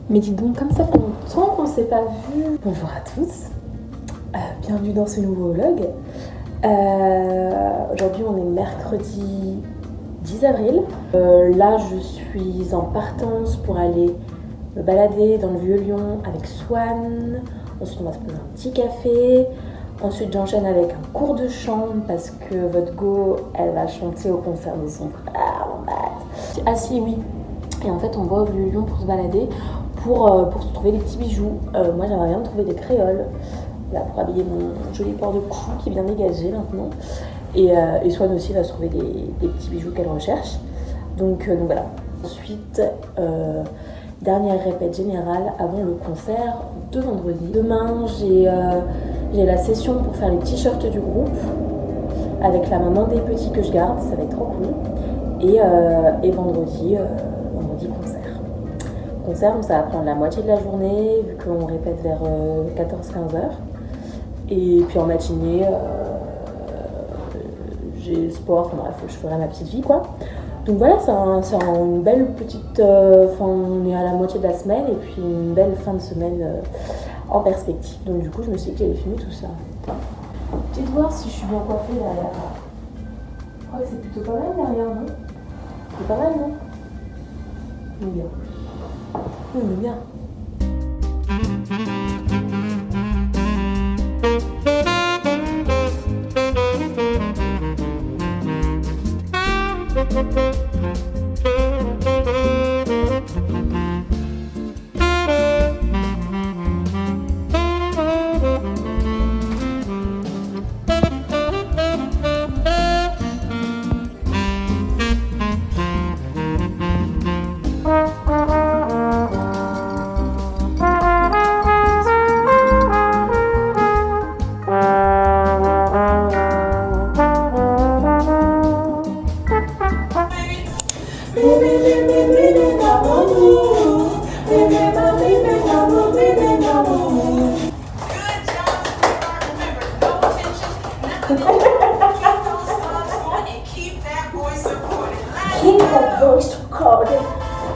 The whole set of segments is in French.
Mais dites donc, comme ça fait longtemps qu'on ne s'est pas vu. Bonjour à tous, bienvenue dans ce nouveau vlog. Aujourd'hui on est mercredi 10 avril. Là je suis en partance pour aller me balader dans le Vieux-Lyon avec Swan. Ensuite on va se poser un petit café. Ensuite j'enchaîne avec un cours de chant parce que votre go elle va chanter au concert de son frère en maths. Ah si oui. Et en fait on va au Vieux-Lyon pour se balader, pour se trouver des petits bijoux. Moi j'aimerais bien trouver des créoles là, pour habiller mon joli port de cou qui est bien dégagé maintenant. Et Swan aussi va se trouver des petits bijoux qu'elle recherche. Donc voilà. Ensuite, dernière répète générale avant le concert de vendredi. Demain j'ai la session pour faire les t-shirts du groupe avec la maman des petits que je garde, ça va être trop cool. Et vendredi concert, donc ça va prendre la moitié de la journée vu qu'on répète vers 14-15 heures. Et puis en matinée, j'ai sport, enfin bref, je ferai ma petite vie quoi. Donc voilà, c'est une belle petite, on est à la moitié de la semaine et puis une belle fin de semaine en perspective. Donc du coup, je me suis dit que j'allais filmer tout ça. Petite voir si je suis bien coiffée derrière. Je crois que c'est plutôt pas mal derrière, non? C'est pas mal, non? On est bien. On est bien. Keep that voice recorded.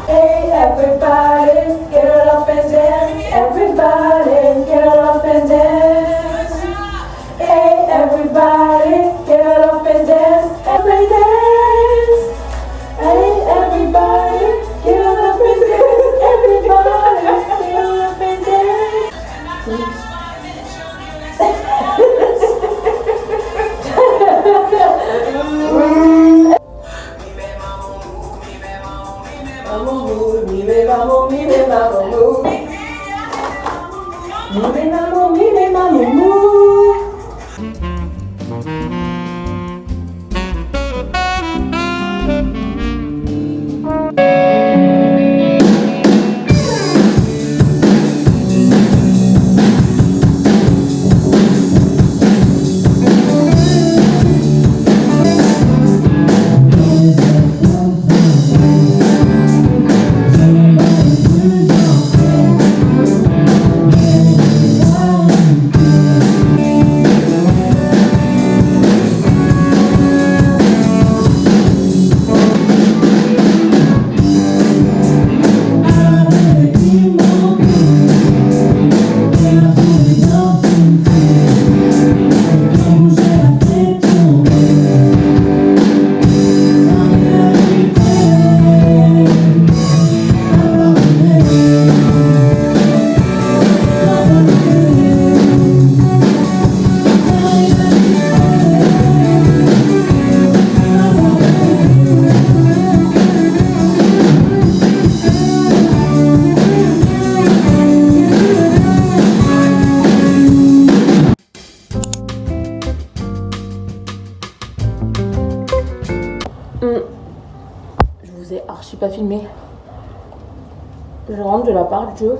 Hey everybody, get it up and dance. Everybody, get it up and dance. Hey everybody, get it up and dance. Every dance. Hey everybody, get it up and dance. Everybody, get it up and dance. Je vous ai archi pas filmé. Je rentre de la part de Joe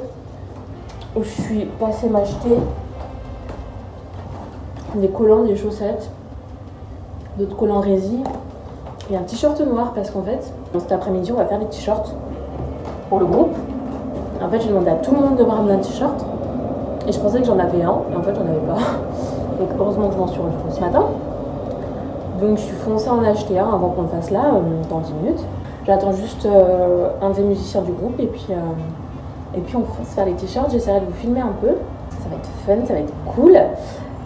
où je suis passée m'acheter des collants, des chaussettes, d'autres collants résine et un t-shirt noir parce qu'en fait cet après-midi on va faire des t-shirts pour le groupe. En fait j'ai demandé à tout le monde de me ramener un t-shirt Et je pensais que j'en avais un, et en fait j'en avais pas. Donc heureusement que je m'en suis rendu compte ce matin. Donc je suis foncée en acheter un avant qu'on le fasse là, dans 10 minutes. J'attends juste un des musiciens du groupe et puis on fonce faire les t-shirts. J'essaierai de vous filmer un peu. Ça va être fun, ça va être cool.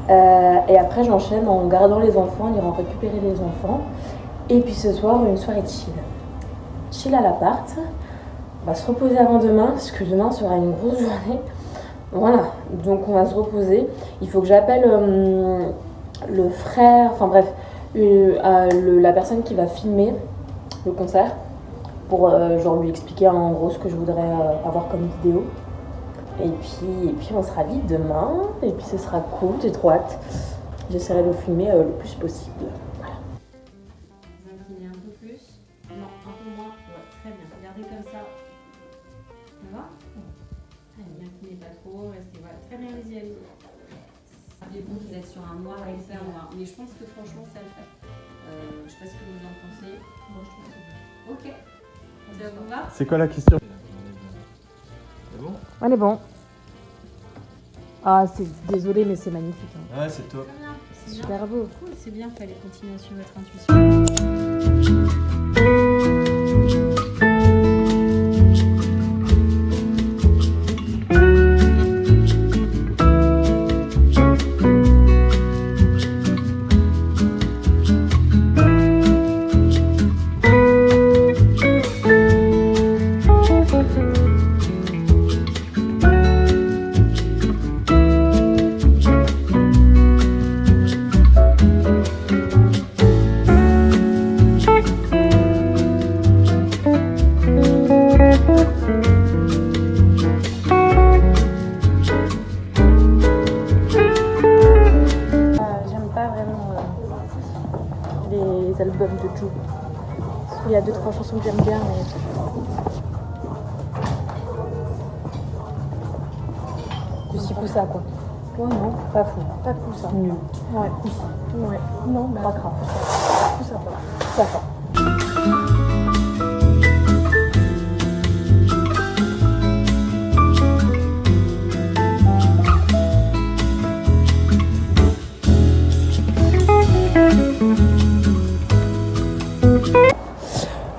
Et après j'enchaîne en gardant les enfants, en irant récupérer les enfants. Et puis ce soir, une soirée chill. Chill à l'appart. On va se reposer avant demain, parce que demain sera une grosse journée. Voilà, donc on va se reposer. Il faut que j'appelle le frère, enfin bref, la personne qui va filmer le concert pour genre lui expliquer en gros ce que je voudrais avoir comme vidéo. Et puis on sera vite demain, et puis ce sera cool, j'ai trop hâte. J'essaierai de le filmer le plus possible. Voilà. Vous inclinez un peu plus. Non, un peu moins. Ouais, très bien. Regardez comme ça. Ça va? Allez, inclinez pas trop, restez voilà. Très bien, allez-y. Et bon, vous êtes sur un noir et c'est un noir. Mais je pense que franchement, ça le fait. Je sais pas ce que vous en pensez. Moi, je trouve que c'est bien. Ok. Ça vous va? C'est quoi la question? C'est bon? On est bon. Ah, désolé, mais c'est magnifique. Hein. Ouais, c'est top. C'est Super beau. cool, c'est bien, fallait continuer sur votre intuition. Les albums de Joe. Il y a 2-3 chansons que j'aime bien, mais... Du si ça quoi. Ouais, non, pas fou. Pas fou ça. Nul. Ouais. Ouais. Non, mais pas grave. Tout ça va. Ça va.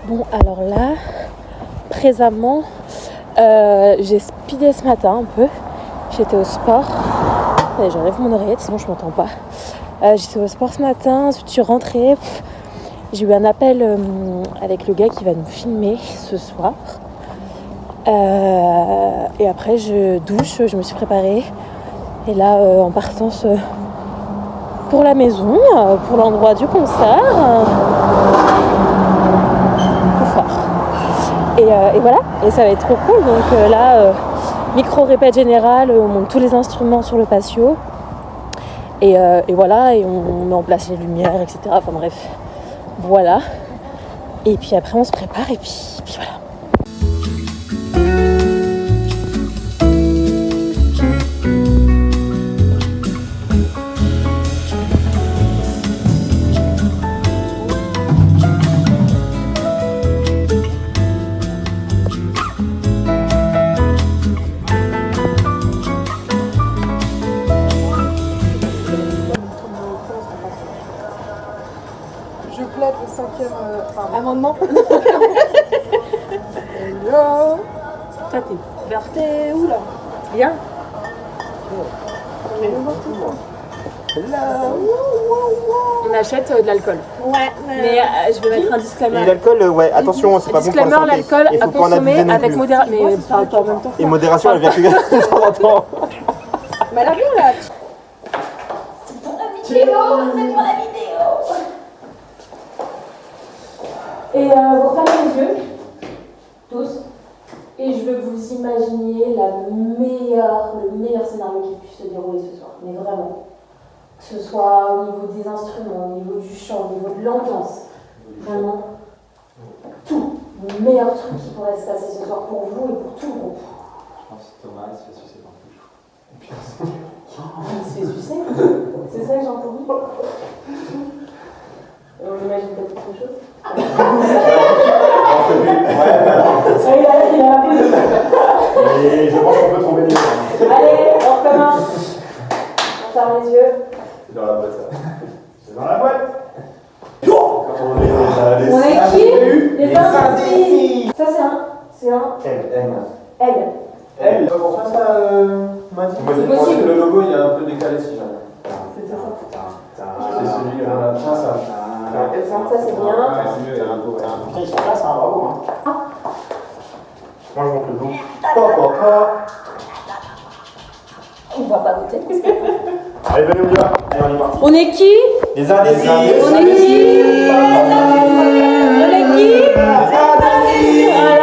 Bon, alors là, présentement, j'ai speedé ce matin un peu. J'étais au sport. Allez, j'enlève mon oreillette, sinon je m'entends pas. J'étais au sport ce matin, ensuite je suis rentrée. J'ai eu un appel avec le gars qui va nous filmer ce soir. Et après, je douche, je me suis préparée. Et là, en partance pour la maison, pour l'endroit du concert. Et voilà, et ça va être trop cool. Donc là, micro-répète générale, on monte tous les instruments sur le patio. Et voilà, et on met en place les lumières, etc. Enfin bref, voilà. Et puis après, on se prépare, et puis voilà. Je plaide le 5e amendement. Hello. Toi, t'es où là? Bien. On achète de l'alcool. Ouais. Mais je vais mettre un disclaimer. Et l'alcool, ouais, attention, c'est pas bon pour la Disclaimer, santé. l'alcool Il à faut pas en consommer abuser non avec plus. modération. Mais parle pas en même temps. Et modération, elle vient que de temps en temps. Mais elle a bien là. Et vous fermez les yeux, tous, et je veux que vous imaginiez le meilleur scénario qui puisse se dérouler ce soir, mais vraiment. Que ce soit au niveau des instruments, au niveau du chant, au niveau de l'ambiance, vraiment, tout, le meilleur truc qui pourrait se passer ce soir pour vous et pour tout le groupe. Je pense que Thomas, il se fait sucer par tout. Il se fait sucer? C'est ça que j'ai entendu? On imagine peut-être quelque chose? Et je pense qu'on peut trouver des... Allez, on recommence. C'est dans la boîte, ça. C'est dans la boîte. Quand on est On est qui? Les indécis. Ça c'est un M. L. Elle, on fasse ça, Madi. C'est possible. Le logo, il est un peu décalé si jamais. C'est ça. C'est celui là. Ça. Ça c'est bien. C'est mieux, il y a un beau. Putain, ils sont là, c'est un bravo. Hein. Moi, je monte le dos. On va pas voter. Allez, venez, on y va. Allez, on est parti. On est qui? Les indécis. On est qui? On est qui? Voilà.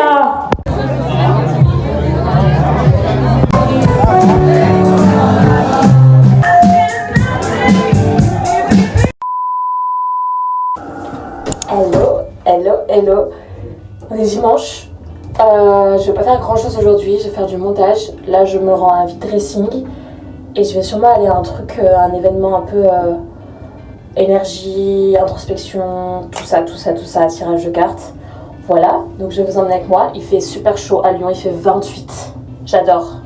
Hello. On est dimanche. Je vais pas faire grand chose aujourd'hui, je vais faire du montage. Là, je me rends à un vide dressing et je vais sûrement aller à un truc, un événement un peu énergie, introspection, tout ça, tirage de cartes. Voilà, donc je vais vous emmener avec moi. Il fait super chaud à Lyon, il fait 28. J'adore.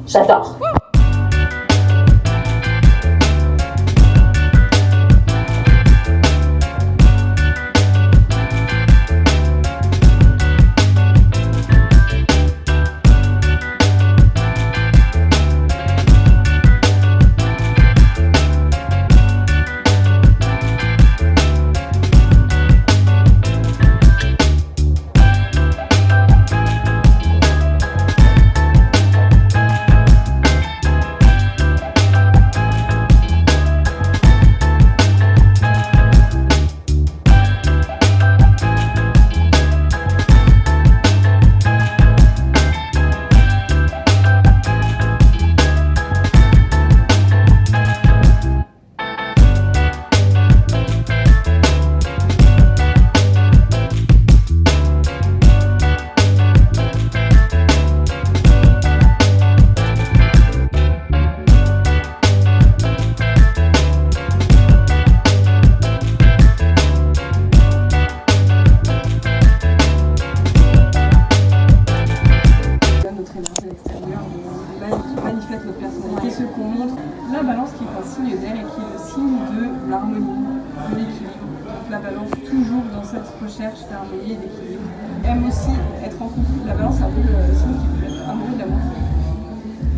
La balance qui est un signe d'air et qui est le signe de l'harmonie, de l'équilibre. Donc la balance toujours dans cette recherche d'harmonie et d'équilibre. Aime aussi être en couple. La balance c'est un peu le signe qui peut être amoureux de l'amour.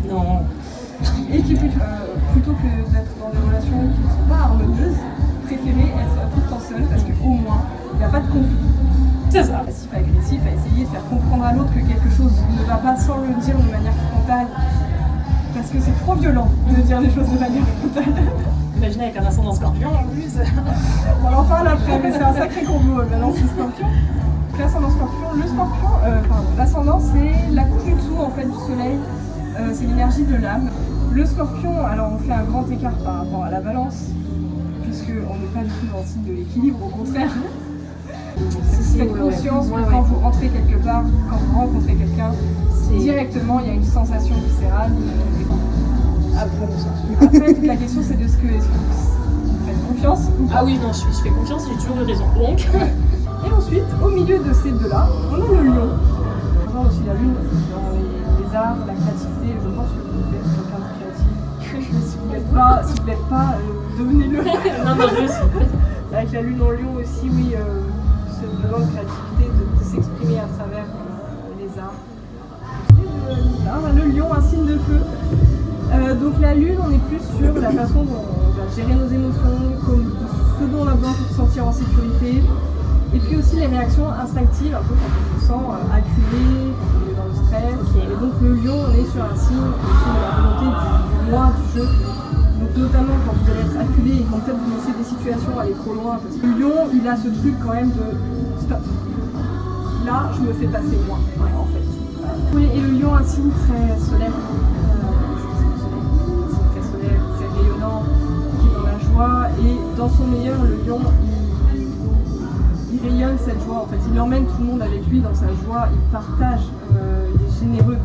Non. Et qui plutôt que d'être dans des relations qui ne sont pas harmonieuses, préférer être tout le temps seul parce qu'au moins il n'y a pas de conflit. C'est ça. Passif-agressif, à essayer de faire comprendre à l'autre que quelque chose ne va pas sans le dire de manière frontale. Parce que c'est trop violent de dire les choses de manière frontale. Imaginez avec un ascendant scorpion en plus. On en parle après, mais c'est un sacré combo, balance et scorpion. L'ascendant scorpion, l'ascendant c'est la couche du dessous en fait du soleil, c'est l'énergie de l'âme. Le scorpion, alors on fait un grand écart par rapport à la balance, puisqu'on n'est pas du tout dans le signe de l'équilibre, au contraire. Faites conscience que quand vous rentrez quelque part, quand vous rencontrez quelqu'un, directement il y a une sensation viscérale. Après, toute la question c'est de est-ce que vous faites confiance ou pas. Ah oui, non, je fais confiance, j'ai toujours eu raison. Donc. Et ensuite, au milieu de ces deux-là, on a le lion. On a aussi la lune dans les arts, la créativité. Je pense que vous êtes quelqu'un de créatif. Si vous ne l'êtes pas, devenez-le. non, je suis. Avec la lune en lion aussi, oui, ce besoin de créativité, de s'exprimer à travers les arts. Le lion, un signe de feu. Donc la lune, on est plus sur la façon dont on va gérer nos émotions, comme ce dont on a besoin pour se sentir en sécurité. Et puis aussi les réactions instinctives, un peu quand on se sent acculé, quand on est dans le stress. Okay. Et donc le lion, on est sur un signe de la volonté du moi, du jeu. Donc notamment quand vous allez être acculé et quand peut-être vous laissez des situations aller trop loin. Parce que le lion, il a ce truc quand même de stop. Là, je me fais passer moi, en fait. Oui, et le lion, un signe très solaire. Très solaire, très rayonnant, qui est dans la joie. Et dans son meilleur, le lion, il rayonne cette joie. En fait, il emmène tout le monde avec lui dans sa joie. Il partage, il est généreux.